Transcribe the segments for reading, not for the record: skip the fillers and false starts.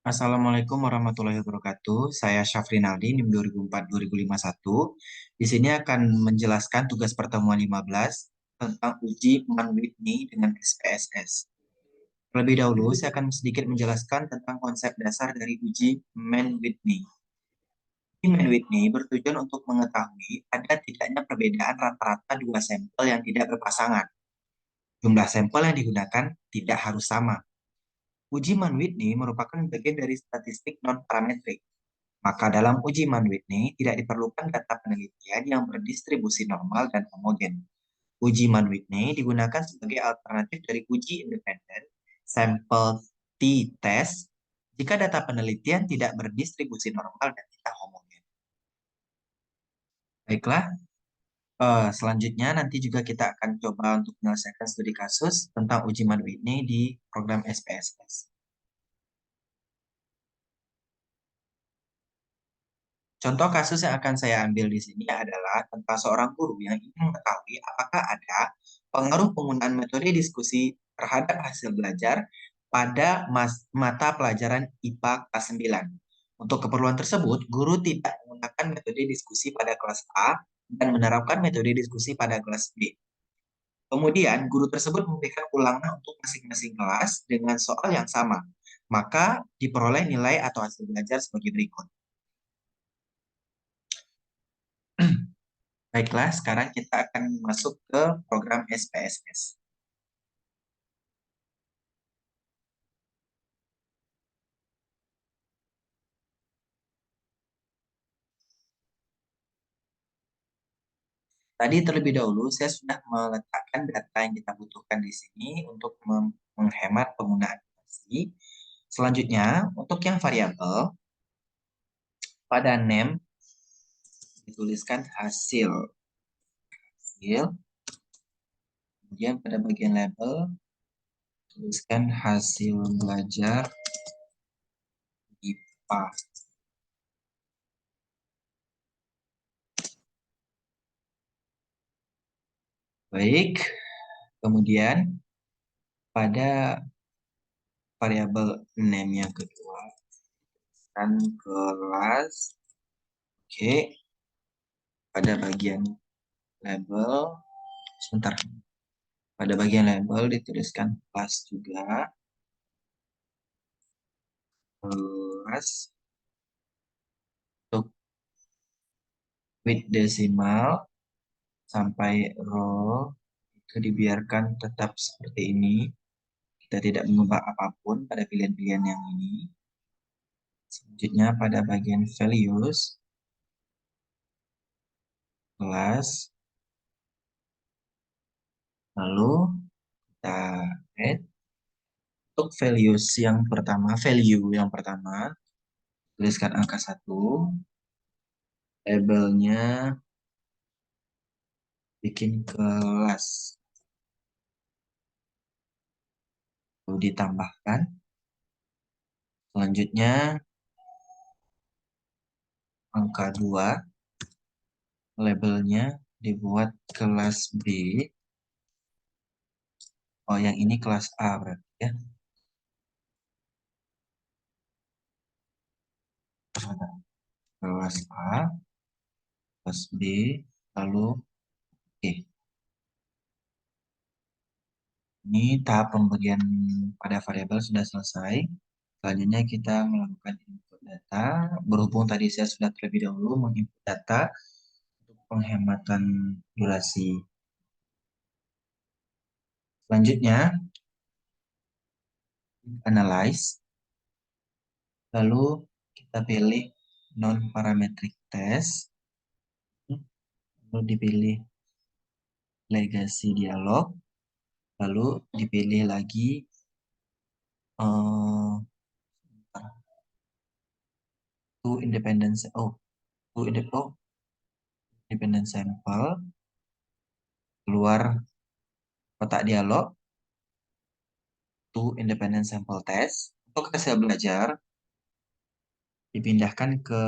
Assalamualaikum warahmatullahi wabarakatuh. Saya Syafrin Aldi, NIM 2004-2051. Di sini akan menjelaskan tugas pertemuan 15 tentang uji Man-Whitney dengan SPSS. Terlebih dahulu, saya akan sedikit menjelaskan tentang konsep dasar dari uji Man-Whitney. Uji Man-Whitney bertujuan untuk mengetahui ada tidaknya perbedaan rata-rata dua sampel yang tidak berpasangan. Jumlah sampel yang digunakan tidak harus sama. Uji Man-Whitney merupakan bagian dari statistik non-parametrik. Maka dalam uji Mann-Whitney tidak diperlukan data penelitian yang berdistribusi normal dan homogen. Uji Mann-Whitney digunakan sebagai alternatif dari uji independen sampel t-test jika data penelitian tidak berdistribusi normal dan tidak homogen. Baiklah, selanjutnya nanti juga kita akan coba untuk menyelesaikan studi kasus tentang uji Mann-Whitney di program SPSS. Contoh kasus yang akan saya ambil di sini adalah tentang seorang guru yang ingin mengetahui apakah ada pengaruh penggunaan metode diskusi terhadap hasil belajar pada mata pelajaran IPA kelas 9. Untuk keperluan tersebut, guru tidak menggunakan metode diskusi pada kelas A dan menerapkan metode diskusi pada kelas B. Kemudian, guru tersebut memberikan ulangan untuk masing-masing kelas dengan soal yang sama. Maka diperoleh nilai atau hasil belajar sebagai berikut. Baiklah, sekarang kita akan masuk ke program SPSS. Tadi terlebih dahulu saya sudah meletakkan data yang kita butuhkan di sini untuk menghemat penggunaan informasi. Selanjutnya, untuk yang variabel, pada name dituliskan hasil. Kemudian pada bagian label, tuliskan hasil belajar IPA. Baik, kemudian pada variabel name yang kedua, kan kelas. Oke, pada bagian label, sebentar. Pada bagian label dituliskan kelas juga. Kelas untuk with decimal sampai row itu dibiarkan tetap seperti ini. Kita tidak mengubah apapun pada pilihan-pilihan yang ini. Selanjutnya pada bagian values, kelas, lalu kita add. Untuk values yang pertama, value yang pertama, tuliskan angka 1, labelnya bikin kelas, lalu ditambahkan. Selanjutnya angka 2, labelnya dibuat kelas B. Oh, yang ini kelas A berarti ya. Kelas A, kelas B, lalu E. Ini tahap pembagian pada variabel sudah selesai. Selanjutnya kita melakukan input data. Berhubung tadi saya sudah terlebih dahulu menginput data untuk penghematan durasi. Selanjutnya, analyze. Lalu kita pilih non-parametric test. Lalu dipilih legacy dialog. Lalu dipilih lagi two independent sample, keluar kotak dialog, two independent sample test. Untuk hasil belajar dipindahkan ke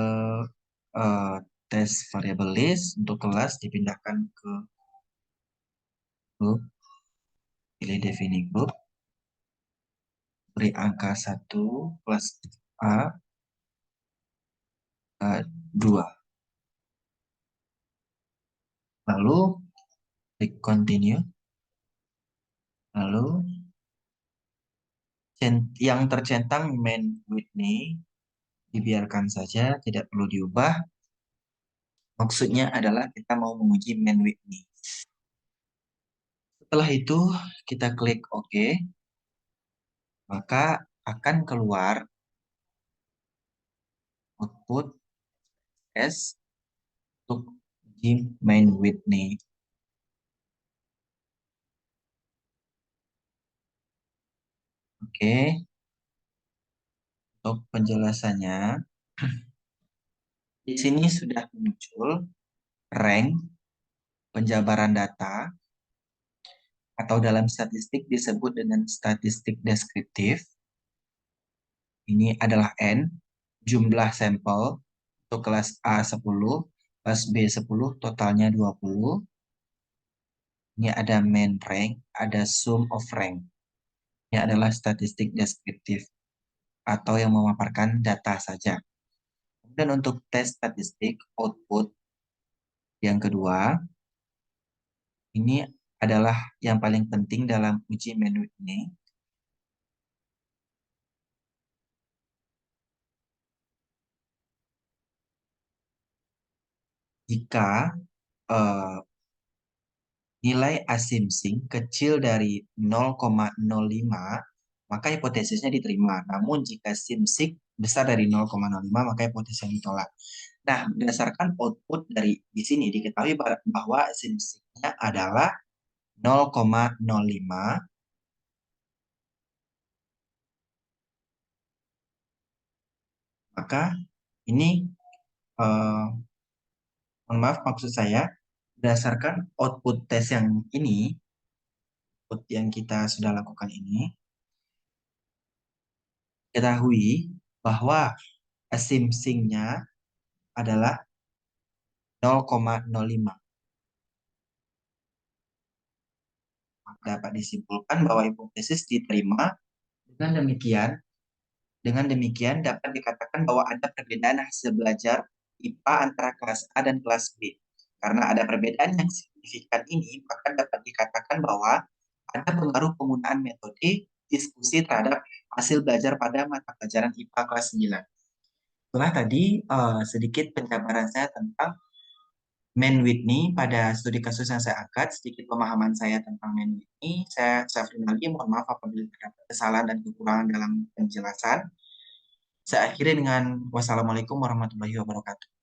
test variable list. Untuk kelas dipindahkan ke group, pilih defini group, beri angka 1 plus A, 2. Lalu klik continue. Lalu yang tercentang main Whitney dibiarkan saja, tidak perlu diubah. Maksudnya adalah kita mau menguji main Whitney. Setelah itu kita klik OK, maka akan keluar output S untuk uji main Whitney. Oke, untuk penjelasannya, di sini sudah muncul rank penjabaran data atau dalam statistik disebut dengan statistik deskriptif. Ini adalah N, jumlah sampel untuk kelas A10, kelas B10 totalnya 20. Ini ada main rank, ada sum of rank. Ini adalah statistik deskriptif atau yang memaparkan data saja. Dan untuk tes statistik output yang kedua, ini adalah yang paling penting dalam uji menu ini. Jika nilai asimsing kecil dari 0,05, maka hipotesisnya diterima. Namun jika simsik besar dari 0,05, maka hipotesisnya ditolak. Nah, berdasarkan output dari di sini diketahui bahwa simsiknya adalah 0,05, maka ini mohon maaf, maksud saya berdasarkan output tes yang ini, output yang kita sudah lakukan ini, ketahui bahwa asimsingnya adalah 0,05. Dapat disimpulkan bahwa hipotesis diterima. Dengan demikian dapat dikatakan bahwa ada perbedaan hasil belajar IPA antara kelas A dan kelas B. Karena ada perbedaan yang signifikan ini, maka dapat dikatakan bahwa ada pengaruh penggunaan metode diskusi terhadap hasil belajar pada mata pelajaran IPA kelas 9. Setelah tadi sedikit penjabaran saya tentang main Whitney pada studi kasus yang saya angkat, sedikit pemahaman saya tentang main Whitney. Saya Syafrin lagi, mohon maaf apabila terdapat kesalahan dan kekurangan dalam penjelasan. Saya akhiri dengan wassalamualaikum warahmatullahi wabarakatuh.